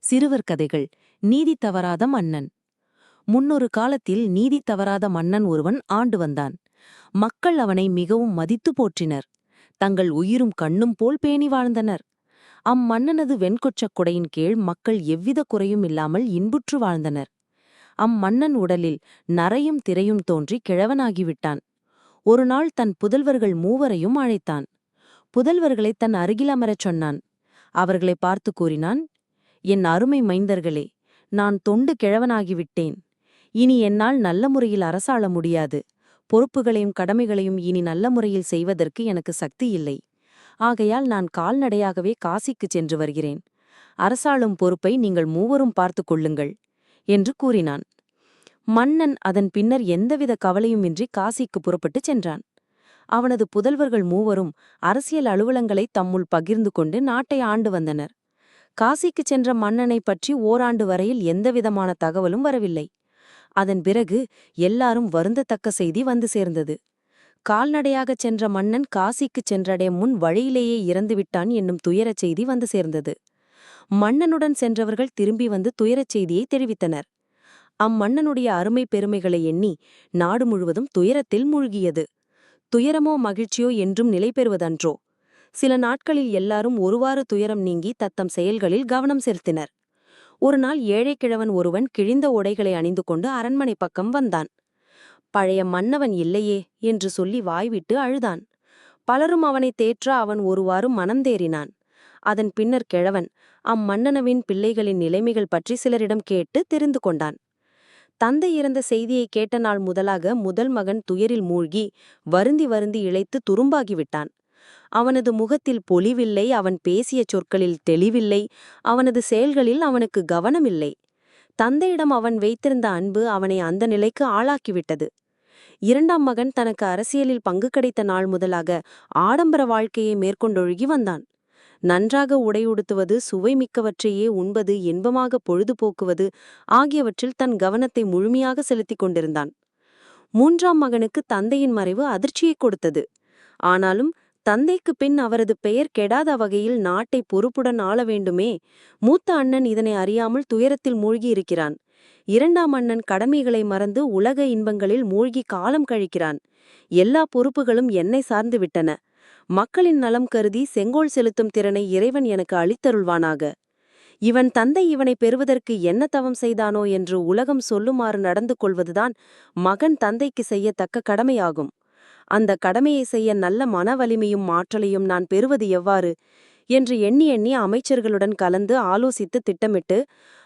சிறுவர் கதைகள். நீதி தவறாத மன்னன். முன்னொரு காலத்தில் நீதி தவறாத மன்னன் ஒருவன் ஆண்டு வந்தான். மக்கள் அவனை மிகவும் மதித்து போற்றினர். தங்கள் உயிரும் கண்ணும் போல் பேணி வாழ்ந்தனர். அம்மன்னனது வெண்கொற்றக் கொடையின் கீழ் மக்கள் எவ்வித குறையும் இல்லாமல் இன்புற்று வாழ்ந்தனர். அம்மன்னன் உடலில் நரையும் திரையும் தோன்றி கிழவனாகிவிட்டான். ஒருநாள் தன் புதல்வர்கள் மூவரையும் அழைத்தான். புதல்வர்களைத் தன் அருகில் அமரச் சொன்னான். அவர்களை பார்த்து கூறினான், என் அருமை மைந்தர்களே, நான் தொண்டு கிழவனாகிவிட்டேன். இனி என்னால் நல்ல முறையில் அரசாள முடியாது. பொறுப்புகளையும் கடமைகளையும் இனி நல்ல முறையில் செய்வதற்கு எனக்கு சக்தி இல்லை. ஆகையால் நான் கால்நடையாகவே காசிக்குச் சென்று வருகிறேன். அரசாளும் பொறுப்பை நீங்கள் மூவரும் பார்த்து கொள்ளுங்கள் என்று கூறினான். மன்னன் அதன் பின்னர் எந்தவித கவலையுமின்றி காசிக்கு புறப்பட்டுச் சென்றான். அவனது புதல்வர்கள் மூவரும் அரசியல் அலுவலங்களை தம்முள் பகிர்ந்து கொண்டு நாட்டை ஆண்டு வந்தனர். காசிக்குச் சென்ற மன்னனைப் பற்றி ஓராண்டு வரையில் எந்தவிதமான தகவலும் வரவில்லை. அதன் பிறகு எல்லாரும் வருந்தத்தக்க செய்தி வந்து சேர்ந்தது. கால்நடையாகச் சென்ற மன்னன் காசிக்குச் சென்றடைய முன் வழியிலேயே இறந்துவிட்டான் என்னும் துயரச் செய்தி வந்து சேர்ந்தது. மன்னனுடன் சென்றவர்கள் திரும்பி வந்து துயரச் செய்தியை தெரிவித்தனர். அம்மன்னனுடைய அருமை பெருமைகளை எண்ணி நாடு முழுவதும் துயரத்தில் மூழ்கியது. துயரமோ மகிழ்ச்சியோ என்றும் நிலை பெறுவதன்றோ. சில நாட்களில் எல்லாரும் ஒருவாறு துயரம் நீங்கி தத்தம் செயல்களில் கவனம் செலுத்தினர். ஒருநாள் ஏழை கிழவன் ஒருவன் கிழிந்த உடைகளை அணிந்து கொண்டு அரண்மனை பக்கம் வந்தான். பழைய மன்னவன் இல்லையே என்று சொல்லி வாய்விட்டு அழுதான். பலரும் அவனை தேற்ற அவன் ஒருவாறு மனந்தேறினான். அதன் பின்னர் கிழவன் அம்மன்னனவின் பிள்ளைகளின் நிலைமைகள் பற்றி சிலரிடம் கேட்டு தெரிந்து கொண்டான். தந்தை இறந்த செய்தியை கேட்ட நாள் முதலாக முதல் மகன் துயரில் மூழ்கி வருந்தி வருந்தி இளைத்து துரும்பாகிவிட்டான். அவனது முகத்தில் பொலிவில்லை, அவன் பேசிய சொற்களில் தெளிவில்லை, அவனது செயல்களில் அவனுக்கு கவனமில்லை. தந்தையிடம் அவன் வைத்திருந்த அன்பு அவனை அந்த நிலைக்கு ஆளாக்கிவிட்டது. இரண்டாம் மகன் தனக்கு அரசியலில் பங்கு கிடைத்த நாள் முதலாக ஆடம்பர வாழ்க்கையை மேற்கொண்டொழுகி வந்தான். நன்றாக உடையுடுத்துவது, சுவை மிக்கவற்றையே உண்பது, இன்பமாக பொழுதுபோக்குவது ஆகியவற்றில் தன் கவனத்தை முழுமையாக செலுத்திக் கொண்டிருந்தான். மூன்றாம் மகனுக்கு தந்தையின் மறைவு அதிர்ச்சியை கொடுத்தது. ஆனாலும் தந்தைக்கு பின் அவரது பெயர் கெடாத வகையில் நாட்டை பொறுப்புடன் ஆள வேண்டுமே. மூத்த அண்ணன் இதனை அறியாமல் துயரத்தில் மூழ்கி இருக்கிறான். இரண்டாம் அண்ணன் கடமைகளை மறந்து உலக இன்பங்களில் மூழ்கி காலம் கழிக்கிறான். எல்லா பொறுப்புகளும் என்னை சார்ந்து விட்டன. மக்களின் நலம் கருதி செங்கோல் செலுத்தும் திறனை இறைவன் எனக்கு அளித்தருள்வானாக. இவன் தந்தை இவனை பெறுவதற்கு என்ன தவம் செய்தானோ என்று உலகம் சொல்லுமாறு நடந்து கொள்வதுதான் மகன் தந்தைக்கு செய்யத்தக்க கடமையாகும். அந்த கடமையை செய்ய நல்ல மன வலிமையும் ஆற்றலையும் நான் பெறுவது எவ்வாறு என்று எண்ணி எண்ணி அமைச்சர்களுடன் கலந்து ஆலோசித்து திட்டமிட்டு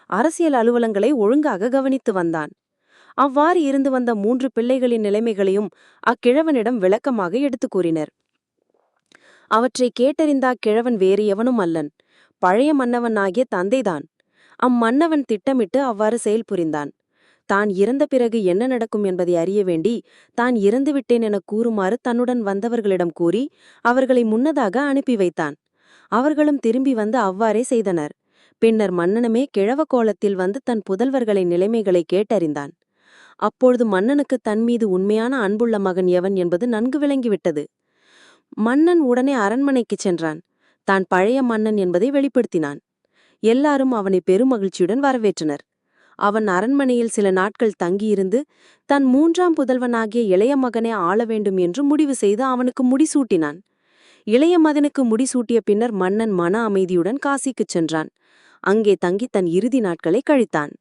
அரசியல் அலுவலங்களை ஒழுங்காக கவனித்து வந்தான். அவ்வாறு இருந்து வந்த 3 பிள்ளைகளின் நிலைமைகளையும் அக்கிழவனிடம் விளக்கமாக எடுத்து கூறினர். அவற்றை கேட்டறிந்தா கிழவன் வேறு எவனும் அல்லன், பழைய மன்னவன் ஆகிய தந்தைதான். அம்மன்னவன் திட்டமிட்டு அவ்வாறு செயல்புரிந்தான். தான் இறந்த பிறகு என்ன நடக்கும் என்பதை அறிய வேண்டி தான் இறந்துவிட்டேன் எனக் கூறுமாறு தன்னுடன் வந்தவர்களிடம் கூறி அவர்களை முன்னதாக அனுப்பி வைத்தான். அவர்களும் திரும்பி வந்து அவ்வாறே செய்தனர். பின்னர் மன்னனுமே கிழவ கோலத்தில் வந்து தன் புதல்வர்களின் நிலைமைகளை கேட்டறிந்தான். அப்பொழுது மன்னனுக்கு தன்மீது உண்மையான அன்புள்ள மகன் எவன் என்பது நன்கு விளங்கிவிட்டது. மன்னன் உடனே அரண்மனைக்குச் சென்றான். தான் பழைய மன்னன் என்பதை வெளிப்படுத்தினான். எல்லாரும் அவனை பெருமகிழ்ச்சியுடன் வரவேற்றனர். அவன் அரண்மனையில் சில நாட்கள் தங்கியிருந்து தன் 3ஆம் புதல்வனாகிய இளைய மகனே ஆள வேண்டும் என்று முடிவு செய்து அவனுக்கு முடிசூட்டினான். இளைய மகனுக்கு முடிசூட்டிய பின்னர் மன்னன் மன அமைதியுடன் காசிக்குச் சென்றான். அங்கே தங்கி தன் இறுதி நாட்களை கழித்தான்.